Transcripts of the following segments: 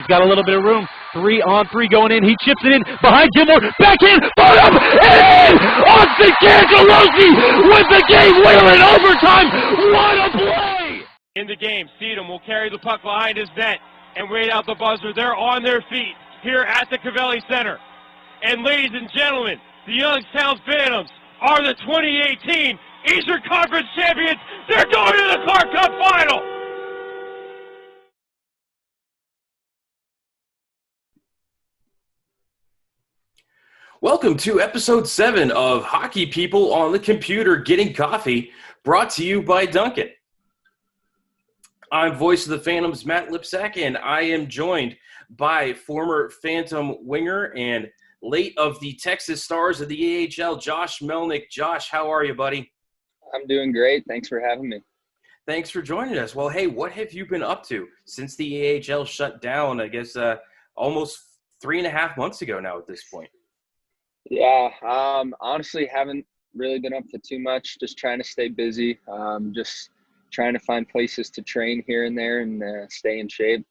got a little bit of room. 3-on-3 going in. He chips it in behind Gilmore. Back in. Put up. And in. Austin Cangelosi with the game winner in overtime. What a play. In the game, Sedum will carry the puck behind his net and wait out the buzzer. They're on their feet here at the Covelli Center. And ladies and gentlemen, the Youngstown Phantoms are the 2018 Eastern Conference champions. They're going to the Clark Cup final. Welcome to episode 7 of Hockey People on the Computer Getting Coffee, brought to you by Dunkin. I'm voice of the Phantoms, Matt Lipsack, and I am joined by former Phantom winger and late of the Texas Stars of the AHL, Josh Melnick. Josh, how are you, buddy? I'm doing great. Thanks for having me. Thanks for joining us. Well, hey, what have you been up to since the AHL shut down, I guess, almost 3.5 months ago now at this point? Yeah, honestly, haven't really been up to too much. Just trying to stay busy. Just trying to find places to train here and there and stay in shape.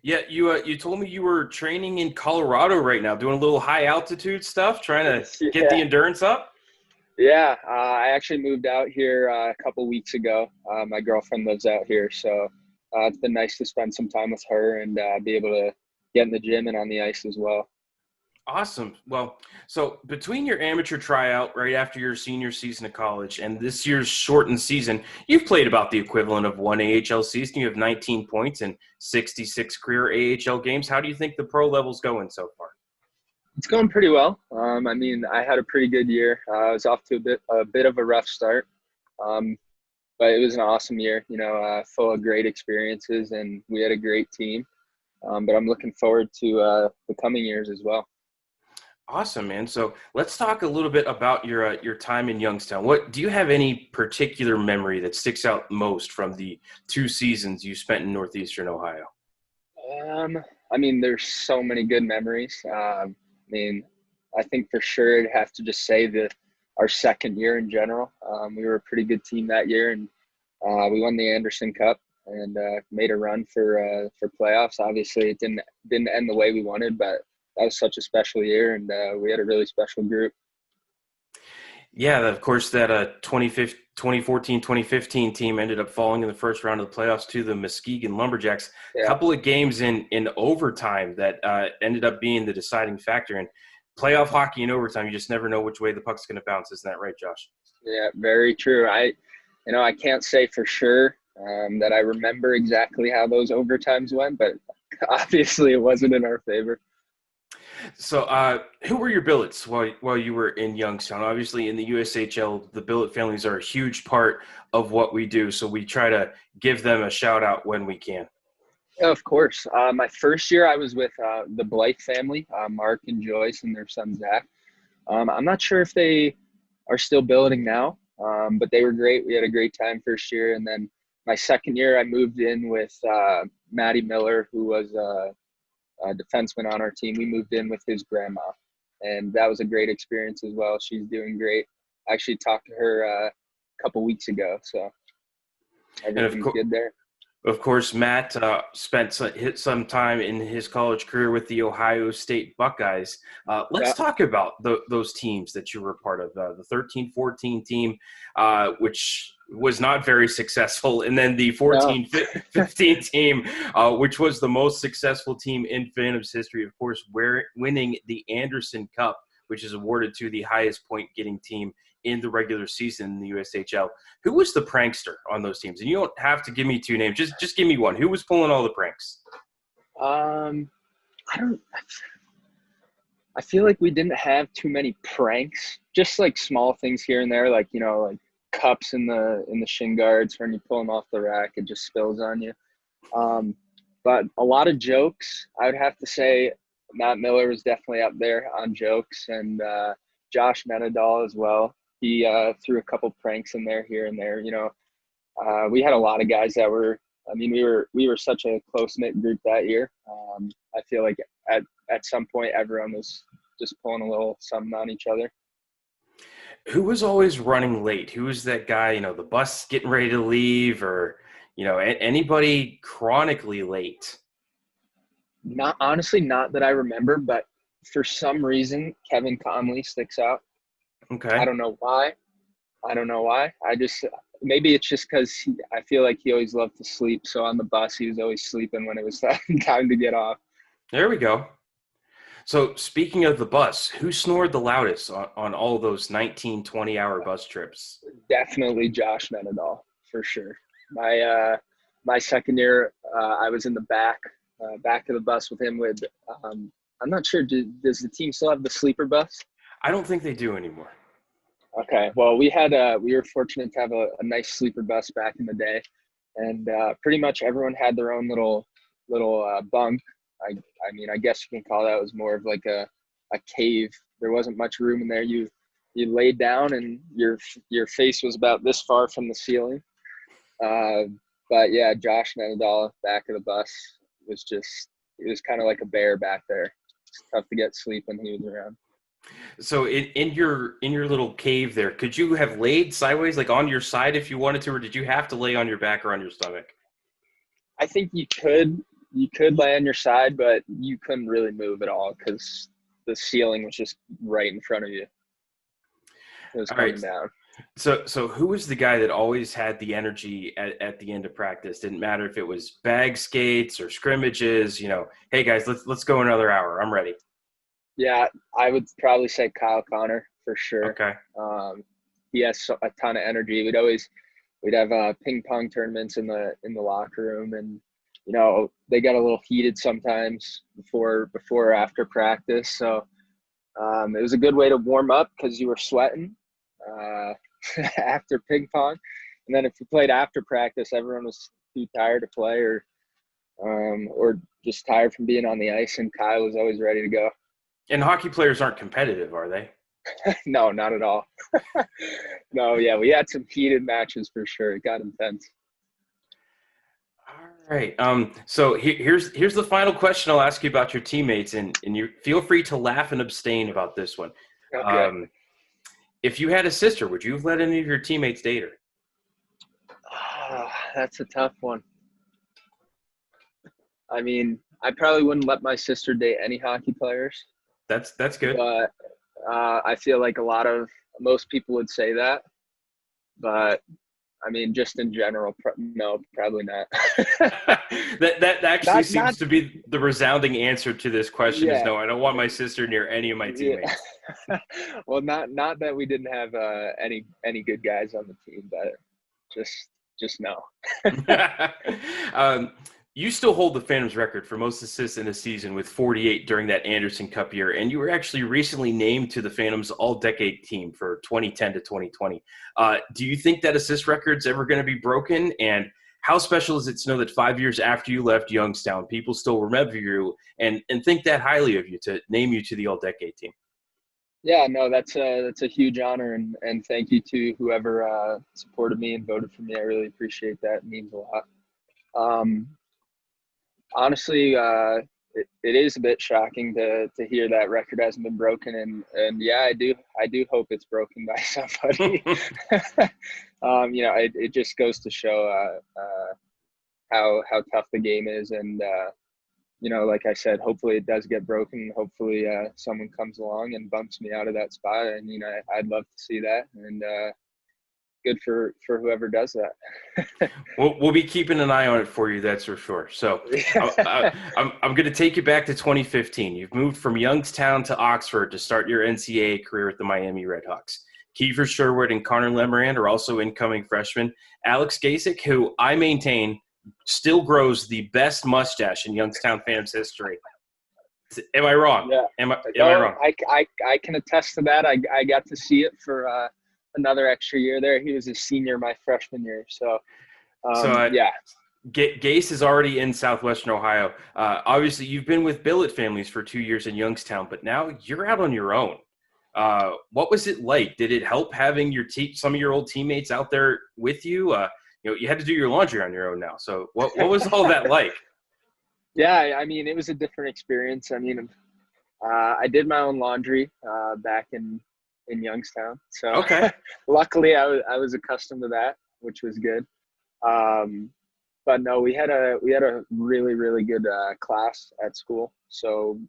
Yeah, you told me you were training in Colorado right now, doing a little high altitude stuff, trying to get the endurance up. Yeah, I actually moved out here a couple weeks ago. My girlfriend lives out here, so it's been nice to spend some time with her and be able to get in the gym and on the ice as well. Awesome. Well, so between your amateur tryout right after your senior season of college and this year's shortened season, you've played about the equivalent of one AHL season. You have 19 points in 66 career AHL games. How do you think the pro level's going so far? It's going pretty well. I mean, I had a pretty good year. I was off to a bit of a rough start, but it was an awesome year, full of great experiences, and we had a great team. But I'm looking forward to the coming years as well. Awesome, man. So let's talk a little bit about your time in Youngstown. Do you have any particular memory that sticks out most from the 2 seasons you spent in Northeastern Ohio? I mean, there's so many good memories. I think for sure I'd have to just say that our second year in general, we were a pretty good team that year, and we won the Anderson Cup and made a run for playoffs. Obviously, it didn't end the way we wanted, but that was such a special year, and we had a really special group. Yeah, of course, that 2014-2015 team ended up falling in the first round of the playoffs to the Muskegon Lumberjacks. A couple of games in overtime that ended up being the deciding factor. And playoff hockey in overtime, you just never know which way the puck's going to bounce. Isn't that right, Josh? Yeah, very true. I can't say for sure that I remember exactly how those overtimes went, but obviously it wasn't in our favor. So who were your billets while you were in Youngstown? Obviously, in the USHL, the billet families are a huge part of what we do, so we try to give them a shout-out when we can. Yeah, of course. My first year, I was with the Blythe family, Mark and Joyce and their son, Zach. I'm not sure if they are still billeting now, but they were great. We had a great time first year. And then my second year, I moved in with Maddie Miller, who was a defenseman on our team. We moved in with his grandma, and that was a great experience as well. She's doing great. I actually talked to her a couple weeks ago, so everything's good there. Of course, Matt hit some time in his college career with the Ohio State Buckeyes. Let's talk about those teams that you were part of, the 13-14 team, which was not very successful, and then the 14-15 team, which was the most successful team in Phantoms history, of course, winning the Anderson Cup, which is awarded to the highest point-getting team in the regular season in the USHL. Who was the prankster on those teams? And you don't have to give me 2 names. Just give me one. Who was pulling all the pranks? I feel like we didn't have too many pranks. Just like small things here and there, like cups in the shin guards when you pull them off the rack, it just spills on you. But a lot of jokes. I would have to say Matt Miller was definitely up there on jokes, and Josh Melnick as well. He threw a couple pranks in there here and there. We had a lot of guys that were. I mean, we were such a close knit group that year. I feel like at some point everyone was just pulling a little something on each other. Who was always running late? Who was that guy? The bus getting ready to leave, or anybody chronically late? Not honestly, not that I remember, but for some reason, Kevin Conley sticks out. I Okay. don't know why. I don't know why. I just maybe it's just because I feel like he always loved to sleep. So on the bus, he was always sleeping when it was time to get off. There we go. So speaking of the bus, who snored the loudest on all those 19, 20-hour bus trips? Definitely Josh Melnick for sure. My second year, I was in the back of the bus with him. I'm not sure. Does the team still have the sleeper bus? I don't think they do anymore. Okay. Well, we were fortunate to have a nice sleeper bus back in the day, and pretty much everyone had their own little bunk. I mean, I guess you can call that. It was more of like a cave. There wasn't much room in there. You laid down and your face was about this far from the ceiling. Uh, but yeah, Josh Menadala back of the bus it was kind of like a bear back there. It's tough to get sleep when he was around. So in your little cave there, could you have laid sideways, like on your side if you wanted to, or did you have to lay on your back or on your stomach? I think you could lay on your side, but you couldn't really move at all because the ceiling was just right in front of you. It was All right. coming down. So who was the guy that always had the energy at the end of practice? Didn't matter if it was bag skates or scrimmages, hey guys, let's go another hour. I'm ready. Yeah, I would probably say Kyle Connor for sure. Okay. He has a ton of energy. We'd have ping pong tournaments in the locker room, and they got a little heated sometimes before or after practice. So it was a good way to warm up because you were sweating after ping pong, and then if you played after practice, everyone was too tired to play or just tired from being on the ice, and Kyle was always ready to go. And hockey players aren't competitive, are they? No, not at all. No, yeah, we had some heated matches for sure. It got intense. All right. So here's the final question I'll ask you about your teammates, and you feel free to laugh and abstain about this one. Okay. If you had a sister, would you have let any of your teammates date her? That's a tough one. I mean, I probably wouldn't let my sister date any hockey players, That's good. but I feel like most people would say that. But I mean, just in general, no, probably not. that actually Not seems to be the resounding answer to this question is yeah, no, I don't want my sister near any of my yeah. teammates. Well, not that we didn't have any good guys on the team, but just no. um, you still hold the Phantoms record for most assists in a season with 48 during that Anderson Cup year, and you were actually recently named to the Phantoms All-Decade team for 2010 to 2020. Do you think that assist record's ever going to be broken? And how special is it to know that 5 years after you left Youngstown, people still remember you and think that highly of you to name you to the All-Decade team? Yeah, no, that's a huge honor, and thank you to whoever supported me and voted for me. I really appreciate that. It means a lot. Um, Honestly, it is a bit shocking to hear that record hasn't been broken, and yeah, I do hope it's broken by somebody. It just goes to show how tough the game is, and like I said, hopefully it does get broken. Hopefully, someone comes along and bumps me out of that spot, and I'd love to see that, and good for whoever does that. We'll be keeping an eye on it for you, that's for sure. So I'm going to take you back to 2015. You've moved from Youngstown to Oxford to start your NCAA career with the Miami Redhawks. Kiefer Sherwood and Connor Lemarand are also incoming freshmen. Alex Gasick, who I maintain still grows the best mustache in Youngstown Phantoms history. Am I wrong? Yeah. Am I No, wrong? I can attest to that. I got to see it for another extra year there. He was a senior my freshman year. So, yeah. Gase is already in Southwestern Ohio. Obviously, you've been with billet families for 2 years in Youngstown, but now you're out on your own. What was it like? Did it help having some of your old teammates out there with you? You had to do your laundry on your own now. So what was all that like? Yeah, I mean, it was a different experience. I mean, I did my own laundry back in Youngstown. So Okay. luckily I was accustomed to that, which was good. but no, we had a really, really good class at school. So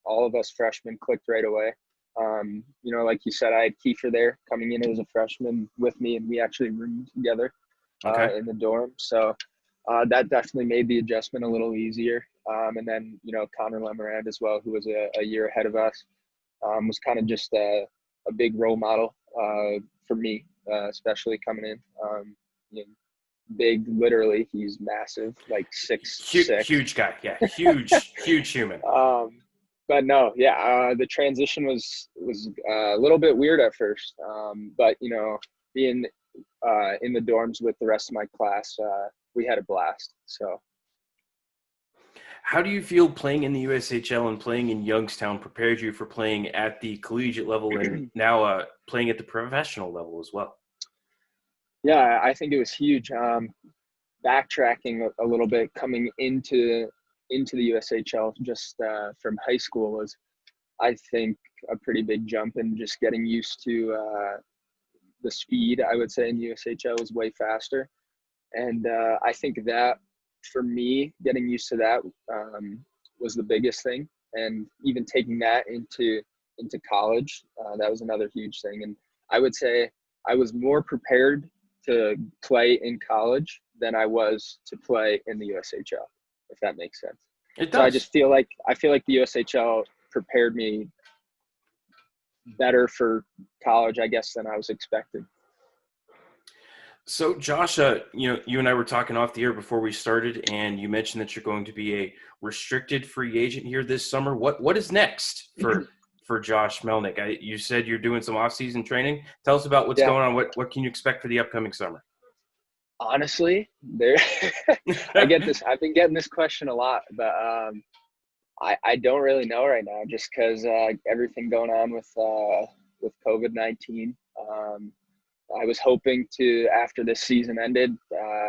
all of us freshmen clicked right away. You know, like you said, I had Kiefer there coming in as a freshman with me, and we actually roomed together in the dorm. So that definitely made the adjustment a little easier. And then, you know, Connor Lemerand as well, who was a year ahead of us, was kind of just a big role model for me, especially coming in. You know, big, literally, he's massive, like 6'6". Huge guy, yeah, huge human. But no, yeah, the transition was a little bit weird at first. But you know, being in the dorms with the rest of my class, we had a blast. So, how do you feel playing in the USHL and playing in Youngstown prepared you for playing at the collegiate level and now playing at the professional level as well? Yeah, I think it was huge. Backtracking a little bit, coming into the USHL just from high school was, I think, a pretty big jump, and just getting used to the speed, I would say, in USHL was way faster. And I think that for me, getting used to that was the biggest thing. And even taking that into college, that was another huge thing. And I would say I was more prepared to play in college than I was to play in the USHL, if that makes sense. It does. So I just feel like the USHL prepared me better for college, I guess, than I was expecting. So, Josh, you know, you and I were talking off the air before we started, and you mentioned that you're going to be a restricted free agent here this summer. What is next for Josh Melnick? You said you're doing some off-season training. Tell us about what's going on. What can you expect for the upcoming summer? Honestly, I've been getting this question a lot, but I don't really know right now, just because everything going on with COVID-19. I was hoping to, after this season ended,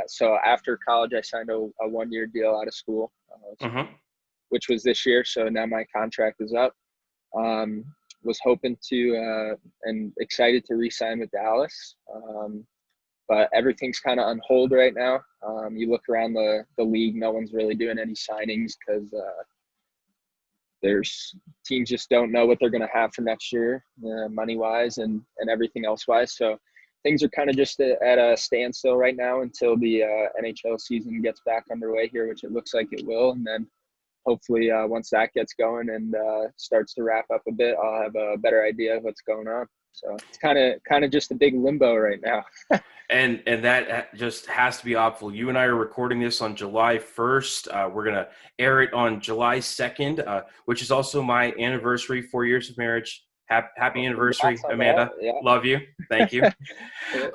so after college, I signed a 1-year deal out of school, which was this year. So now my contract is up. Was hoping to and excited to re-sign with Dallas. But everything's kind of on hold right now. You look around the league, no one's really doing any signings because there's teams just don't know what they're going to have for next year, money-wise and everything else-wise. So things are kind of just at a standstill right now until the NHL season gets back underway here, which it looks like it will. And then hopefully once that gets going and starts to wrap up a bit, I'll have a better idea of what's going on. So it's kind of just a big limbo right now. And that just has to be awful. You and I are recording this on July 1st. We're going to air it on July 2nd, which is also my anniversary, 4 years of marriage. Happy anniversary, Amanda. Yeah. Love you. Thank you.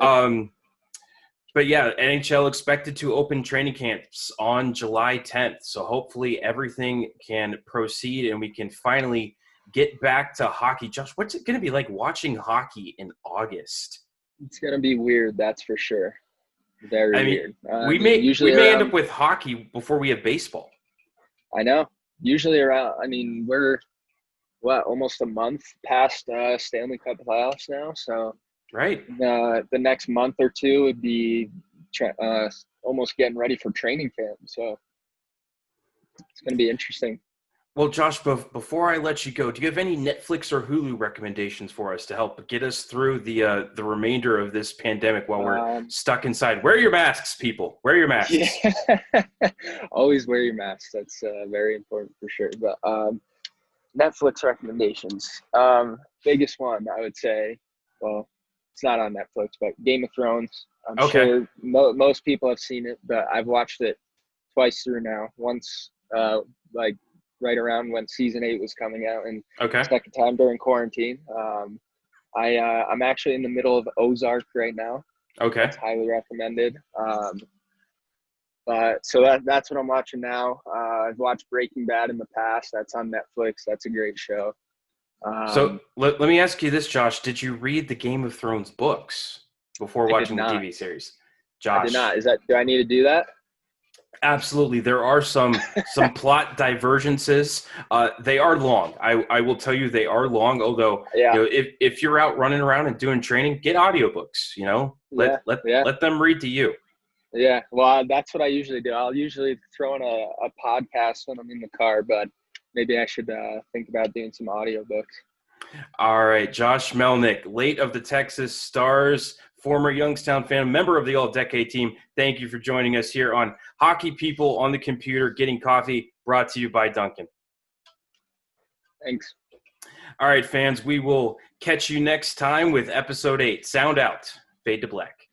But yeah, NHL expected to open training camps on July 10th. So hopefully everything can proceed and we can finally get back to hockey. Josh, what's it going to be like watching hockey in August? It's going to be weird, that's for sure. Very weird. We may end up with hockey before we have baseball. I know. Usually we're almost a month past Stanley Cup playoffs now. So right. The next month or two would be almost getting ready for training camp. So it's going to be interesting. Well, Josh, before I let you go, do you have any Netflix or Hulu recommendations for us to help get us through the remainder of this pandemic while we're stuck inside? Wear your masks, people. Wear your masks. Yeah. Always wear your masks. That's very important for sure. But Netflix recommendations. Biggest one, I would say, well, it's not on Netflix, but Game of Thrones. I'm sure most people have seen it, but I've watched it twice through now. Once, right around when season 8 was coming out, and second time during quarantine. I'm actually in the middle of Ozark right now. It's highly recommended. So that's what I'm watching now. I've watched Breaking Bad in the past. That's on Netflix. That's a great show. So let me ask you this, Josh. Did you read the Game of Thrones books before watching the TV series? Josh, I did not. Do I need to do that? Absolutely. There are some plot divergences. They are long. I will tell you they are long, although if you're out running around and doing training, get audiobooks, let them read to you. Yeah, well, that's what I usually do. I'll usually throw in a podcast when I'm in the car, but maybe I should think about doing some audiobooks. All right, Josh Melnick, late of the Texas Stars, former Youngstown fan, member of the All-Decade team. Thank you for joining us here on Hockey People on the Computer Getting Coffee, brought to you by Dunkin. Thanks. All right, fans, we will catch you next time with Episode 8. Sound out. Fade to black.